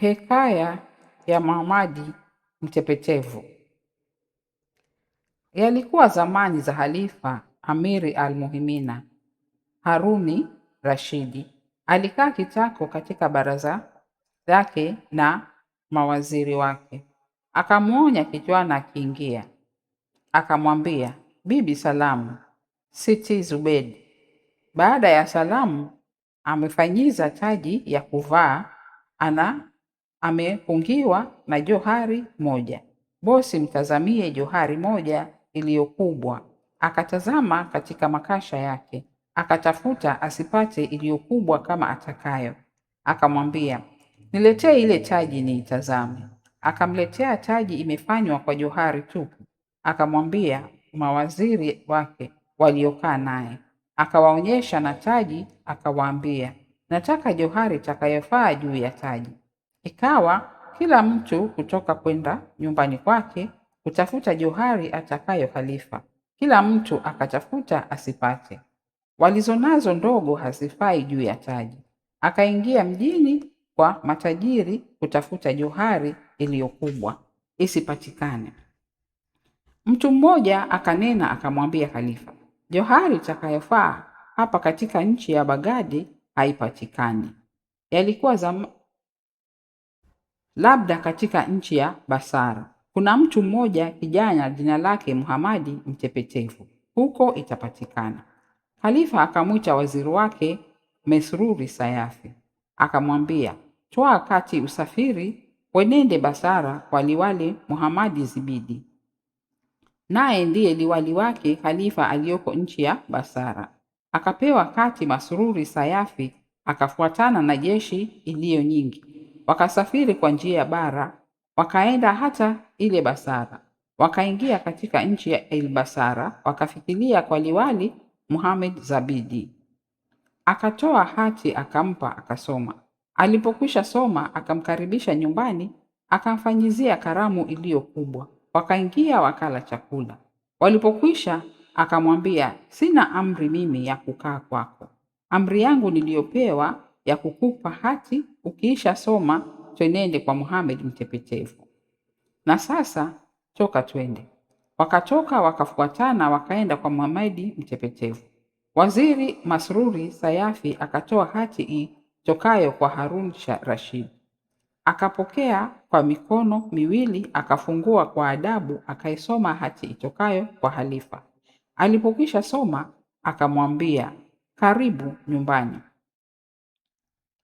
Hekaya ya Muhamadi mtepetevu. Yalikuwa zamani za Halifa Amiri al-Mu'minin Haruni Rashidi. Alikaa kitako katika baraza lake na mawaziri wake. Akamwonya kijana akiingia, akamwambia, bibi salamu, Siti Zubedi. Baada ya salamu, amefanyiza taji ya kuvaa, amepungiwa na johari moja. Bosi, mtazamie johari moja iliyokubwa. Akatazama katika makasha yake, akatafuta asipate iliyokubwa kama atakayo. Akamwambia, niletee ile taji niitazame. Akamletea taji imefanywa kwa johari tupu. Akamwambia mawaziri wake waliokaa naye, akawaonyesha na taji, akawaambia, nataka johari itakayofaa juu ya taji. Ikawa kila mtu kutoka kwenda nyumbani kwake kutafuta johari atakayo Khalifa. Kila mtu akatafuta asipate. Walizonazo ndogo hazifai juu ya taji. Akaingia mjini kwa matajiri kutafuta johari iliyokubwa isipatikane. Mtu mmoja akanena akamwambia Khalifa, johari itakayofaa hapa katika nchi ya Bagadi haipatikani. Yalikuwa labda katika nchi ya Basara. Kuna mtu mmoja kijana jina lake Muhamadi mtepetevu, huko itapatikana. Khalifa akamwita waziri wake Mesruri Sayafi, akamwambia, twaa kati usafiri wenende Basara kwa liwali Muhamadi Zibidi, naye ndiye liwali wake Khalifa aliyoko nchi ya Basara. Akapewa kati Masruri Sayafi, akafuatana na jeshi iliyo nyingi. Wakasafiri kwa njia ya bara, wakaenda hata ile Basara. Wakaingia katika nchi ya El-Basara, wakafikiria kwa liwali Muhammad Zabidi. Akatoa hati akampa, akasoma. Alipokwisha soma, akamkaribisha nyumbani, akamfanyizia karamu iliyo kubwa. Wakaingia wakala chakula. Walipokwisha, akamwambia, sina amri mimi ya kukaa kwako. Amri yangu niliyopewa ya kukupa hati, ukiisha soma twenende kwa Muhammad mtepetevu. Na sasa toka twende. Wakatoka wakafuatana, wakaenda kwa Muhammad mtepetevu. Waziri Masruri Sayafi akatoa hati itokayo kwa Harun Rashid. Akapokea kwa mikono miwili, akafungua kwa adabu, akaisoma hati itokayo kwa Halifa. Alipokwisha soma, akamwambia, karibu nyumbani.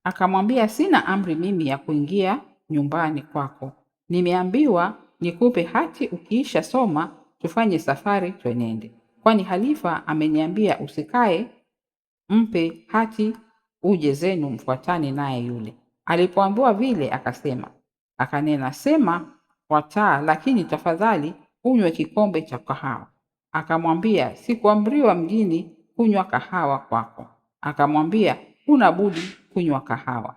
Akamwambia, sina amri mimi ya kuingia nyumbani kwako. Nimeambiwa nikupe hati, ukiisha soma tufanye safari twenende. Kwani Halifa ameniambia usikae, mpe hati uje zenu mfuatane naye yule. Alipoambiwa vile akanena, sema wataa, lakini tafadhali unywe kikombe cha kahawa. Akamwambia, sikuamriwa mjini kunywa kahawa kwako. Akamwambia, huna budi kunywa kahawa.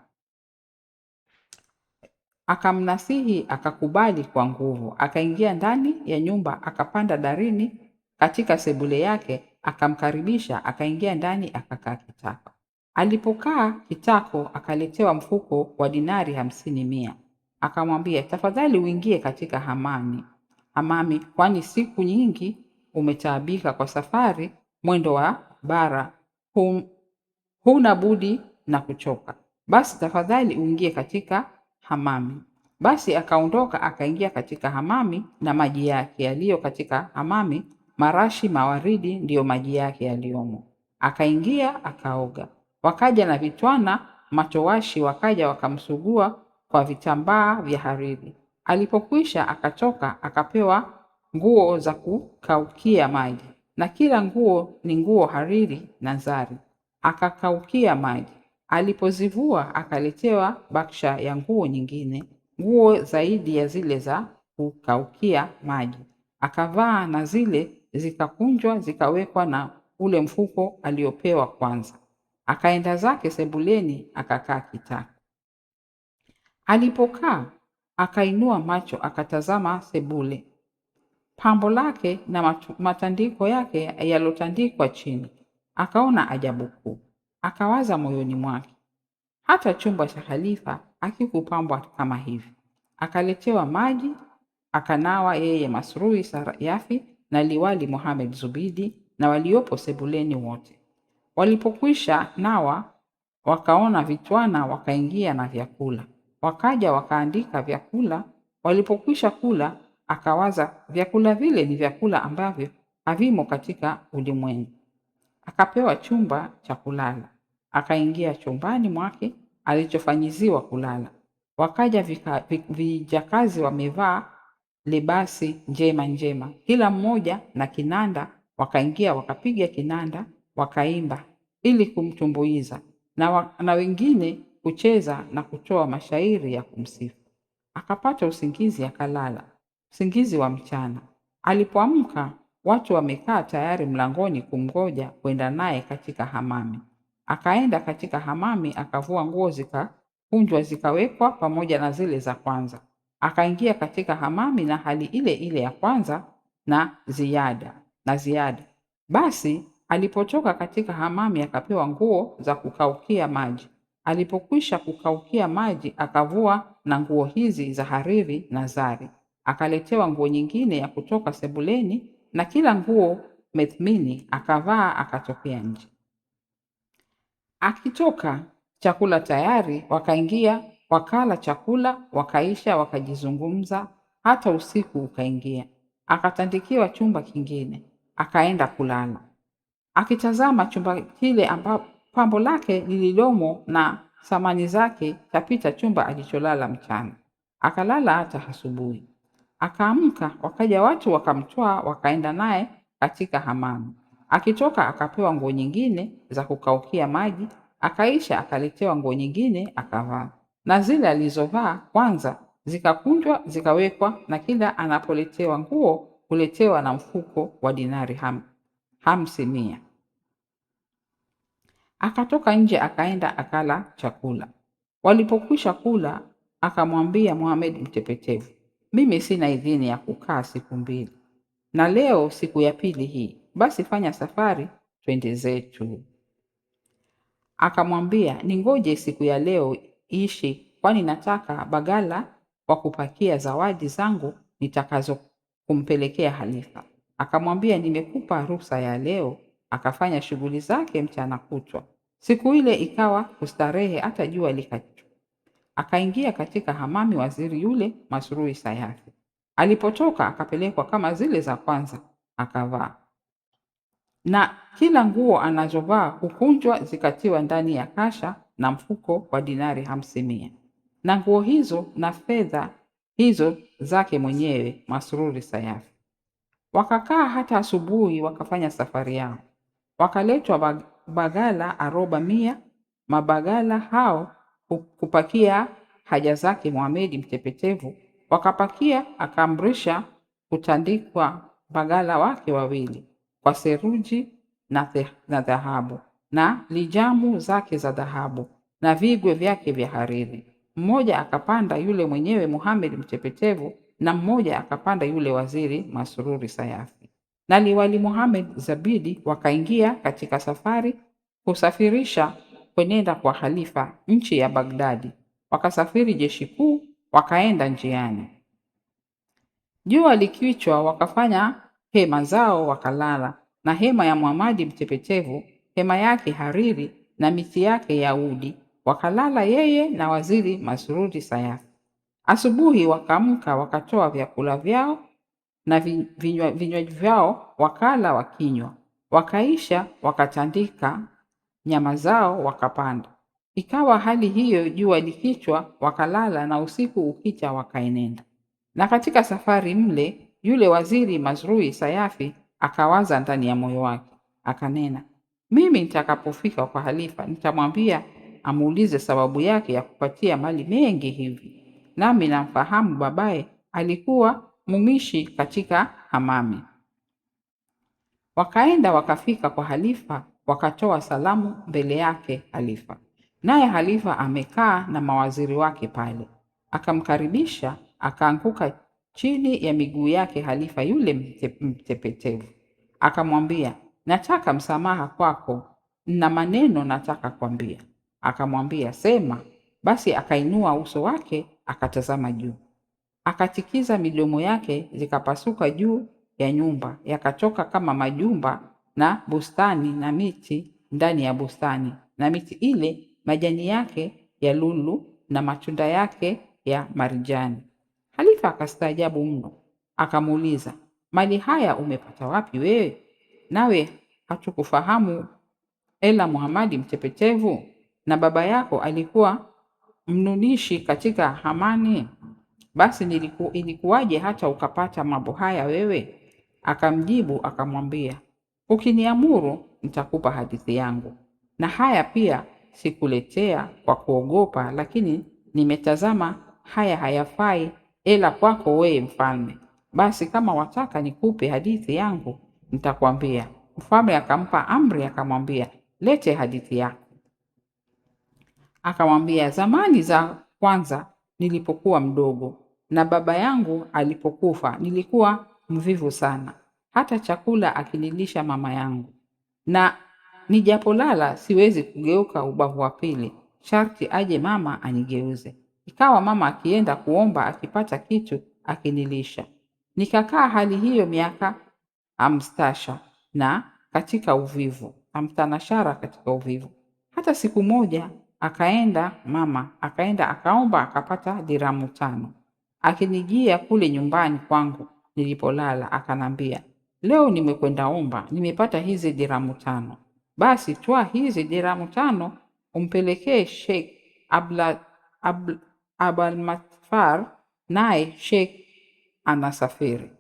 Akamnasihi, akakubali kwa nguvu. Akaingia ndani ya nyumba, akapanda darini katika sebule yake, akamkaribisha, akaingia ndani, akakaa kitako. Alipokaa kitako, akaletewa mfuko wa dinari 50,100. Akamwambia, tafadhali uingie katika hamami, kwani siku nyingi umetaabika kwa safari, mwendo wa bara, huna budi na kuchoka. Basi tafadhali uingie katika hamami. Basi akaondoka akaingia katika hamami, na maji yake yaliyo katika hamami, marashi mawaridi ndiyo maji yake yaliyomo. Akaingia akaoga. Wakaja na vitwana matowashi, wakaja wakamsugua kwa vitambaa vya hariri. Alipokwisha akatoka, akapewa nguo za kukaukia maji, na kila nguo ni nguo hariri na zari. Akakaukia maji. Alipozivua akaletewa baksha ya nguo nyingine, nguo zaidi ya zile za kukaukia maji. Akavaa, na zile zikakunjwa zikawekwa na ule mfuko aliopewa kwanza. Akaenda zake sebuleni, akakaa kitako. Alipokaa akainua macho, akatazama sebule, pambo lake na matandiko yake yalotandikwa chini. Akaona ajabu kuu. Akawaza moyoni mwake, hata chumba cha Khalifa akikupambwa kama hivi. Akaletewa maji, akanawa yeye Masruri Sayafi na liwali Mohamed Zubidi na waliopo sebuleni wote. Walipokwisha nawa, wakaona vitwana, wakaingia na vyakula. Wakaja wakaandika vyakula. Walipokwisha kula, akawaza vyakula vile ni vyakula ambavyo havimo katika ulimwengu. Akapewa chumba cha kulala, akaingia chumbani mwake alichofanyiziwa kulala. Wakaja vijakazi wamevaa libasi njema njema, kila mmoja na kinanda. Wakaingia wakapiga kinanda, wakaimba ili kumtumbuiza, na wengine kucheza na kutoa mashairi ya kumsifu. Akapata usingizi, akalala usingizi wa mchana. Alipoamka, watu wamekaa tayari mlangoni kumgoja kwenda naye katika hamami. Akaenda katika hamami, akavua nguo, zikakunjwa zikawekwa pamoja na zile za kwanza. Akaingia katika hamami na hali ile ile ya kwanza na ziada. Basi alipotoka katika hamami, akapewa nguo za kukaukia maji. Alipokwisha kukaukia maji, akavua na nguo hizi za hariri na zari. Akaletewa nguo nyingine ya kutoka sebuleni, na kila nguo methmini akavaa, akatokea nje. Akitoka chakula tayari, wakaingia wakala chakula, wakaisha, wakajizungumza, hata usiku ukaingia. Akatandikiwa chumba kingine, akaenda kulala. Akitazama chumba kile ambapo pambo lake lililomo na samani zake, kapita chumba alicholala mchana. Akalala hata asubuhi. Akaamka, wakaja watu wakamtwaa, wakaenda naye katika hamamu. Akitoka akapewa nguo nyingine za kukaukia maji, akaisha, akaletewa nguo nyingine akavaa, na zile alizovaa kwanza zikakunjwa zikawekwa, na kila anapoletewa nguo kuletewa na mfuko wa dinari 50. Akatoka nje, akaenda akala chakula. Walipokwisha kula, akamwambia Mohamed mtepetevu, mimi sina idhini ya kukaa siku 2, na leo siku ya pili hii, basi fanya safari twende zetu. Akamwambia, ningoje siku ya leo ishi, kwani nataka bagala wa kupakia zawadi zangu nitakazo kumpelekea halifa. Akamwambia, nimekupa ruhusa ya leo. Akafanya shughuli zake mchana kutwa. Siku ile ikawa kustarehe hata jua likatua. Akaingia katika hamami waziri yule Masruri Sayafi. Alipotoka akapelekwa kama zile za kwanza, akavaa, na kila nguo anazovaa hukunjwa zikatiwa ndani ya kasha na mfuko wa dinari 50, na nguo hizo na fedha hizo zake mwenyewe Masruri Sayafi. Wakakaa hata asubuhi, wakafanya safari yao. Wakaletwa bagala 100. Mabagala hao kupakia haja zake Mohamed mtepetevu. Wakapakia, akaamrisha kutandikwa bagala wake 2 kwa seruji na dhahabu, na lijamu zake za dhahabu na vigwe vyake vya hariri. Mmoja akapanda yule mwenyewe Mohamed mtepetevu, na mmoja akapanda yule waziri Masruri Sayafi. Na liwali Mohamed Zabidi wakaingia katika safari kusafirisha kwenenda kwa halifa nchi ya Bagdadi. Wakasafiri jeshi kuu, wakaenda njiani. Jua likichwa, wakafanya hema zao wakalala, na hema ya Muhamadi mtepetevu, hema yake hariri na miti yake ya udi, wakalala yeye na waziri Masruri Sayafi. Asubuhi wakaamka, wakatoa vyakula vyao na vinywaji vyao, wakala wakinywa, wakaisha, wakatandika nyama zao, wakapanda. Ikawa hali hiyo, jua likichwa wakalala, na usiku ukicha wakaenenda. Na katika safari mle, yule waziri Masruri Sayafi akawaza ndani ya moyo wake, akanena, mimi nitakapofika kwa halifa nitamwambia amuulize sababu yake ya kupatia mali mengi hivi, nami namfahamu babaye alikuwa mumishi katika hamami. Wakaenda wakafika kwa halifa, wakatoa salamu mbele yake halifa, naye halifa amekaa na mawaziri wake pale. Akamkaribisha, akaanguka chini ya miguu yake halifa yule mtepetevu. Akamwambia, nataka msamaha kwako, na maneno nataka kwambia. Akamwambia, sema. Basi akainua uso wake akatazama juu, akatikiza midomo yake, zikapasuka juu ya nyumba, yakatoka kama majumba na bustani na miti ndani ya bustani, na miti ile majani yake ya lulu na matunda yake ya marijani. Khalifa akastaajabu mno, akamuuliza, mali haya umepata wapi wewe? Nawe hatukufahamu ela Muhamadi mtepetevu, na baba yako alikuwa mnunishi katika Hamani? Basi ilikuwaje hata ukapata mambo haya wewe? Akamjibu akamwambia, ukiniamuru nitakupa hadithi yangu, na haya pia sikuletea kwa kuogopa, lakini nimetazama haya hayafai ila kwako wewe mfalme. Basi kama wataka nikupe hadithi yangu nitakwambia. Mfalme akampa amri, akamwambia, lete hadithi yako. Akamwambia, zamani za kwanza nilipokuwa mdogo na baba yangu alipokufa, nilikuwa mvivu sana, hata chakula akinilisha mama yangu, na nijapolala siwezi kugeuka ubavu wa pili, sharti aje mama anigeuze. Ikawa mama akienda kuomba, akipata kitu akinilisha. Nikakaa hali hiyo miaka amstasha na katika uvivu, amtanashara katika uvivu. Hata siku moja mama akaenda akaomba, akapata dirhamu 5. Akinijia kule nyumbani kwangu nilipolala, akanambia, leo nimekwenda omba, nimepata hizi dirhamu 5. Basi toa hizi dirhamu 5 umpelekee Sheikh Abalmatfar, naye Sheikh anasafiri,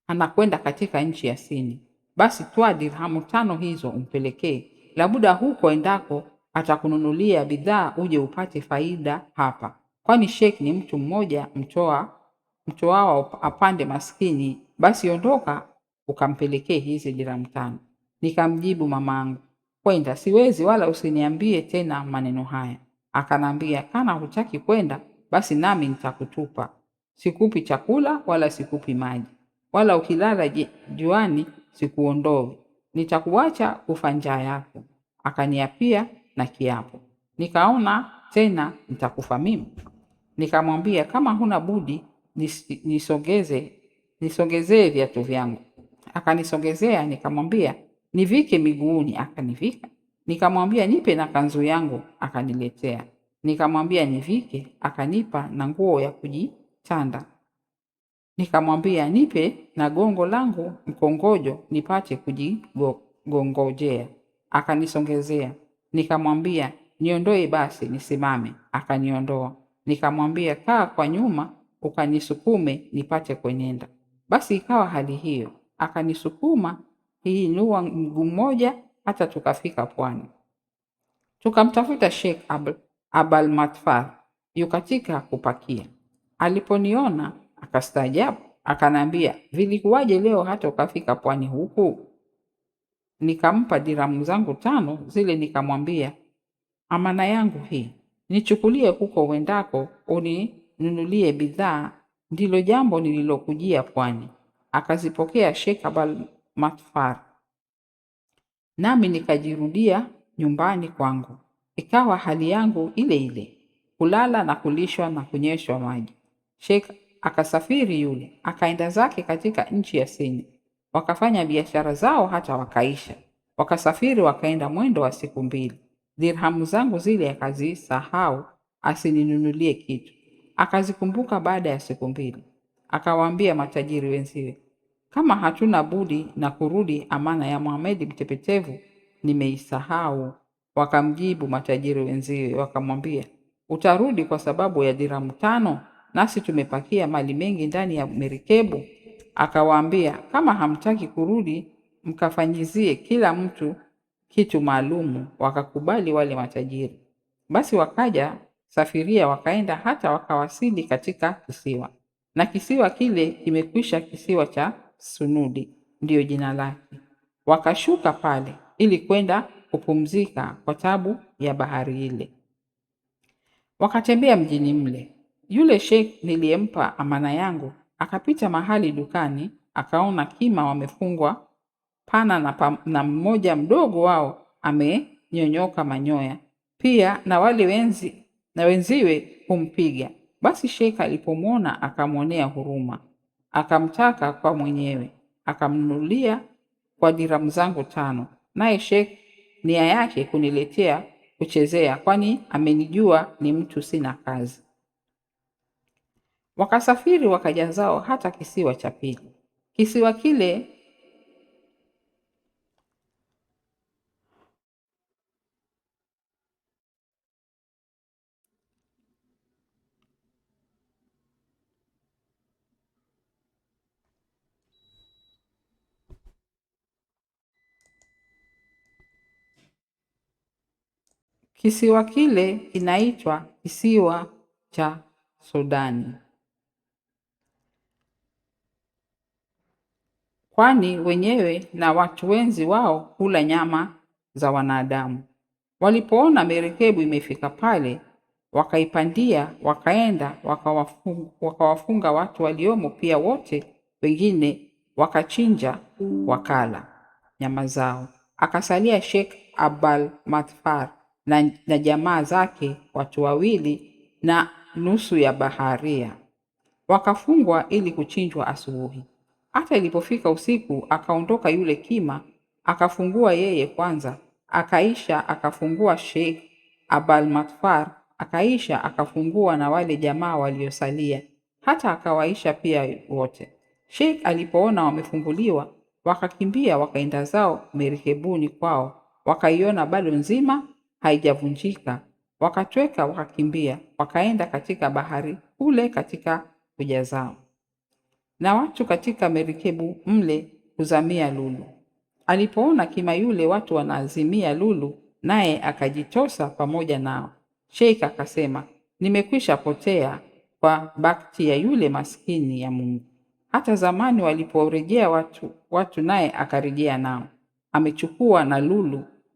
anakwenda katika nchi ya Sini. Basi toa dirhamu 5 hizo umpelekee, labuda huko endako atakununulia bidhaa, uje upate faida hapa, kwani Sheikh ni mtu mmoja mtoao apande maskini. Basi ondoka ukampelekee hizi dirhamu 5. Nikamjibu mamangu, kwenda siwezi, wala usiniambie tena maneno haya. Akanambia, kana hutaki kwenda, basi nami nitakutupa. Sikupi chakula wala sikupi maji, wala ukilala juani sikuondoi, nitakuacha kufa njaa yako. Akaniapia na kiapo. Nikaona tena nitakufa mimi. Nikamwambia, kama huna budi nisogezee viatu vyangu. Akanisogezea. Nikamwambia, nivike miguuni. Akanivika. Nikamwambia, nipe na kanzu yangu. Akaniletea. Nikamwambia nivike. Akanipa na nguo ya kujitanda. Nikamwambia, nipe na gongo langu mkongojo nipate kujigongojea. Akanisongezea. Nikamwambia, niondoe basi nisimame. Akaniondoa. Nikamwambia, kaa kwa nyuma ukanisukume nipate kwenenda. Basi ikawa hali hiyo, akanisukuma hiinua mguu mmoja hata tukafika pwani. Tukamtafuta Sheikh Abalmatfar yu katika kupakia. Aliponiona akastaajabu, akanambia, vilikuwaje leo hata ukafika pwani huku? Nikampa dirhamu zangu 5 zile, nikamwambia, amana yangu hii, nichukulie huko uendako, uninunulie bidhaa, ndilo jambo nililokujia pwani. Akazipokea Sheikh Abalmatfar, nami nikajirudia nyumbani kwangu. Ikawa hali yangu ile ile, kulala na kulishwa na kunyeshwa maji. Sheikh akasafiri yule, akaenda zake katika nchi ya Sini. Wakafanya biashara zao hata wakaisha. Wakasafiri wakaenda mwendo wa siku 2. Dirhamu zangu zile akazisahau, asininunulie kitu. Akazikumbuka baada ya siku 2. Akawaambia matajiri wenziwe, kama hatuna budi na kurudi, amana ya Muhamadi mtepetevu nimeisahau. Wakamjibu matajiri wenziwe wakamwambia, utarudi kwa sababu ya dirhamu 5, nasi tumepakia mali mengi ndani ya merikebu. Akawaambia, kama hamtaki kurudi, mkafanyizie kila mtu kitu maalumu. Wakakubali wale matajiri. Basi wakaja safiria, wakaenda hata wakawasili katika kisiwa, na kisiwa kile kimekwisha, kisiwa cha Sunudi ndiyo jina lake. Wakashuka pale ili kwenda kupumzika kwa tabu ya bahari ile. Wakatembea mjini mle. Yule Sheikh niliyempa amana yangu akapita mahali dukani, akaona kima wamefungwa pana na mmoja mdogo wao amenyonyoka manyoya, pia na wale wenziwe kumpiga. Basi Sheikh alipomwona akamwonea huruma, akamtaka kwa mwenyewe, akamnunulia kwa diramu zangu 5. Naye Sheikh nia yake kuniletea kuchezea, kwani amenijua ni mtu sina kazi. Wakasafiri wakaja zao hata kisiwa cha pili. Kisiwa kile kinaitwa kisiwa cha Sudani, kwani wenyewe na watu wenzi wao hula nyama za wanadamu. Walipoona merikebu imefika pale, wakaipandia, wakaenda wakawafunga watu waliomo pia wote, wengine wakachinja wakala nyama zao. Akasalia Sheikh Abal Matfar na jamaa zake watu 2 na nusu ya baharia, wakafungwa ili kuchinjwa asubuhi. Hata ilipofika usiku, akaondoka yule kima, akafungua yeye kwanza, akaisha akafungua Sheikh Abal Matfar, akaisha akafungua na wale jamaa waliosalia, hata akawaisha pia wote. Sheikh alipoona wamefunguliwa, wakakimbia wakaenda zao merikebuni kwao, wakaiona bado nzima haijavunjika, wakatweka wakakimbia, wakaenda katika bahari kule katika kuja zao. Na watu katika merikebu mle kuzamia lulu. Alipoona kima yule watu wanaazimia lulu, naye akajitosa pamoja nao. Sheikh akasema, nimekwisha potea kwa bakti ya yule maskini ya Mungu. Hata zamani waliporejea watu naye akarejea nao, amechukua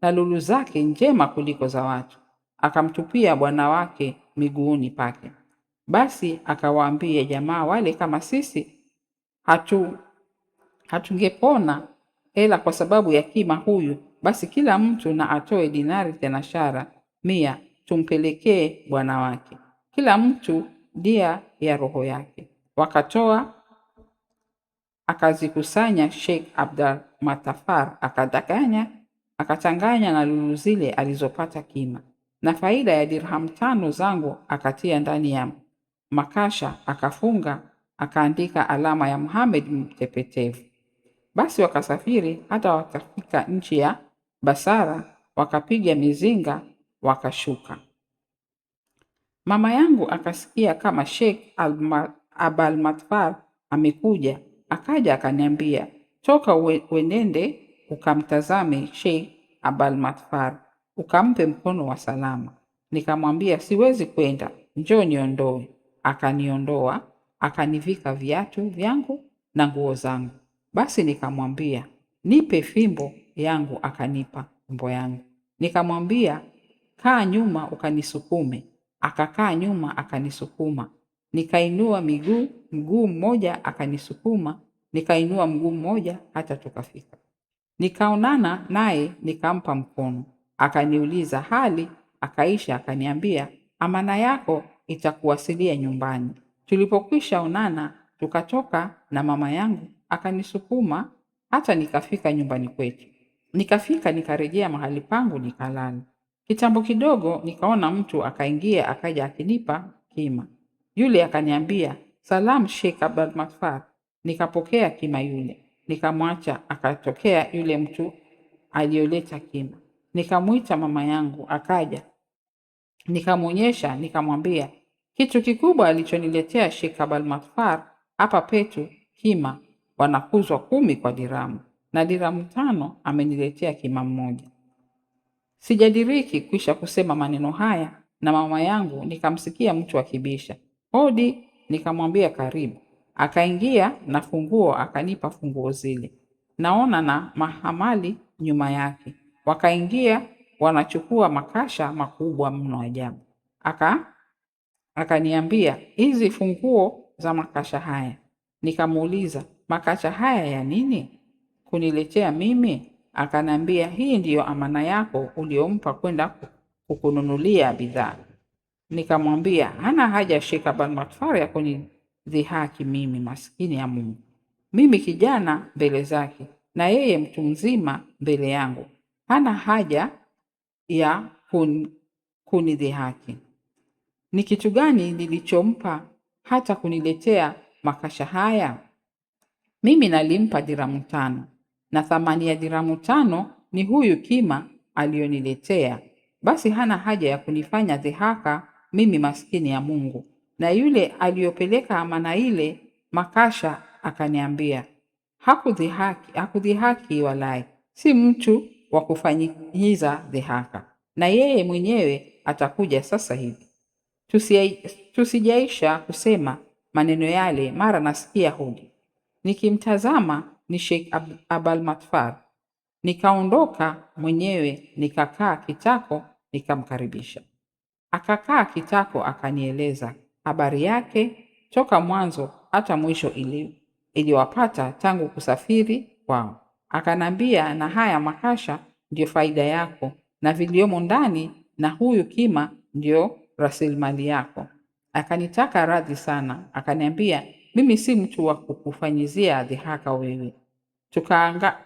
na lulu zake njema kuliko za watu, akamtupia bwana wake miguuni pake. Basi akawaambia jamaa wale, kama sisi hatungepona ila kwa sababu ya kima huyu, basi kila mtu na atoe dinari thenashara 100 tumpelekee bwana wake, kila mtu dia ya roho yake. Wakatoa, akazikusanya Sheikh Abdal Matafar, akachanganya na lulu zile alizopata kima, na faida ya dirham 5 zangu akatia ndani ya makasha, akafunga, akaandika alama ya Muhammad mtepetevu. Basi wakasafiri hata wakafika nchi ya Basara, wakapiga mizinga, wakashuka. Mama yangu akasikia kama Sheikh Abal Matfar amekuja, akaja akaniambia, toka uenende ukamtazame Sheikh Abal Matfar, ukampe mkono wa salama. Nikamwambia siwezi kwenda, njoo niondoe. Akaniondoa, akanivika viatu vyangu na nguo zangu. Basi nikamwambia nipe fimbo yangu, akanipa fimbo yangu. Nikamwambia kaa nyuma ukanisukume, akakaa nyuma akanisukuma. Nikainua mguu mmoja akanisukuma, nikainua mguu mmoja hata tukafika. Nikaonana naye nikampa mkono, akaniuliza hali, akaisha akaniambia amana yako itakuwasilia nyumbani. Tulipokwisha onana tukatoka na mama yangu akanisukuma hata nikafika nyumbani kwetu. Nikafika nikarejea mahali pangu nikalala. Kitambo kidogo nikaona mtu akaingia, akaja akinipa kima. Yule akaniambia salam Sheikh Abdul Matfar. Nikapokea kima yule, nikamwacha. Akatokea yule mtu aliyoleta kima, nikamwita mama yangu akaja, nikamwonyesha, nikamwambia kitu kikubwa alichoniletea Sheikh Abdul Matfar hapa petu kima wanakuzwa 10 kwa diramu, na diramu 5 ameniletea kima mmoja. Sijadiriki kwisha kusema maneno haya, na mama yangu nikamsikia mtu akibisha hodi. Nikamwambia karibu. Akaingia na funguo, akanipa funguo zile, naona na mahamali nyuma yake. Wakaingia wanachukua makasha makubwa mno ajabu. Akaniambia hizi funguo za makasha haya. Nikamuuliza makasha haya ya nini kuniletea mimi? Akanambia hii ndiyo amana yako uliompa kwenda kukununulia bidhaa. Nikamwambia hana haja Sheikh Abalmatfar ya kunidhihaki mimi maskini ya Mungu, mimi kijana mbele zake na yeye mtu mzima mbele yangu, hana haja ya kunidhihaki. Ni kitu gani nilichompa hata kuniletea makasha haya? Mimi nalimpa dirhamu 5 na thamani ya dirhamu 5 ni huyu kima aliyoniletea. Basi hana haja ya kunifanya dhihaka mimi maskini ya Mungu. Na yule aliyopeleka amana ile makasha akaniambia, hakudhihaki walai, si mtu wa kufanyiza dhihaka, na yeye mwenyewe atakuja sasa hivi. Tusijaisha kusema maneno yale, mara nasikia hodi. Nikimtazama ni Sheikh Abalmatfar. Nikaondoka mwenyewe nikakaa kitako, nikamkaribisha. Akakaa kitako, akanieleza habari yake toka mwanzo hata mwisho iliwapata tangu kusafiri kwao. Akanambia, na haya makasha ndio faida yako na viliomo ndani, na huyu kima ndio rasilimali yako. Akanitaka radhi sana, akaniambia mimi si mtu wa kukufanyizia dhihaka wewe.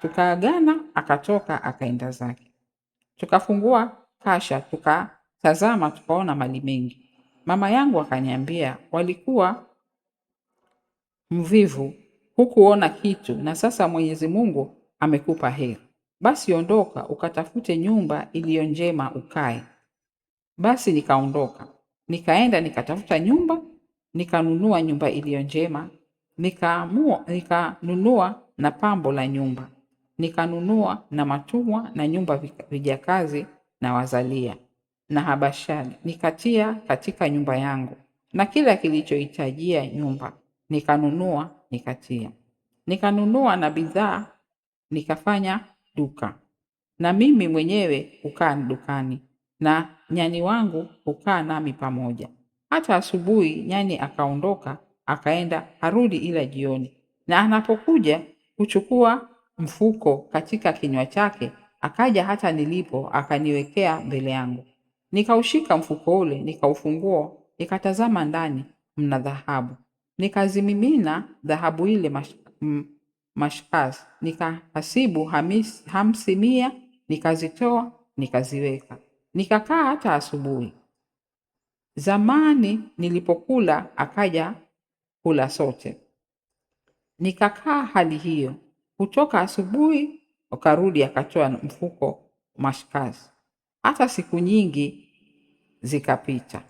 Tukaagana, akatoka akaenda zake. Tukafungua kasha, tukatazama, tukaona mali mengi. Mama yangu akaniambia, walikuwa mvivu, hukuona kitu, na sasa Mwenyezi Mungu amekupa heri. Basi ondoka ukatafute nyumba iliyo njema ukae. Basi nikaondoka, nikaenda nikatafuta nyumba, nikanunua nyumba iliyo njema, nikanunua na pambo la nyumba, nikanunua na matumwa na nyumba vijakazi na wazalia na habashani, nikatia katika nyumba yangu, na kila kilichohitajia nyumba nikanunua nikatia. Nikanunua na bidhaa nikafanya duka, na mimi mwenyewe hukaa dukani, na nyani wangu hukaa nami pamoja. Hata asubuhi nyani akaondoka akaenda, harudi ila jioni, na anapokuja huchukua mfuko katika kinywa chake, akaja hata nilipo akaniwekea mbele yangu. Nikaushika mfuko ule, nikaufungua, nikatazama ndani mna dhahabu. Nikazimimina dhahabu ile mashkaz, nikahasibu 50, nikazitoa nikaziweka. Nikakaa hata asubuhi. Zamani nilipokula akaja kula sote. Nikakaa hali hiyo, kutoka asubuhi ukarudi, akatoa mfuko mashkaz. Hata siku nyingi zikapita.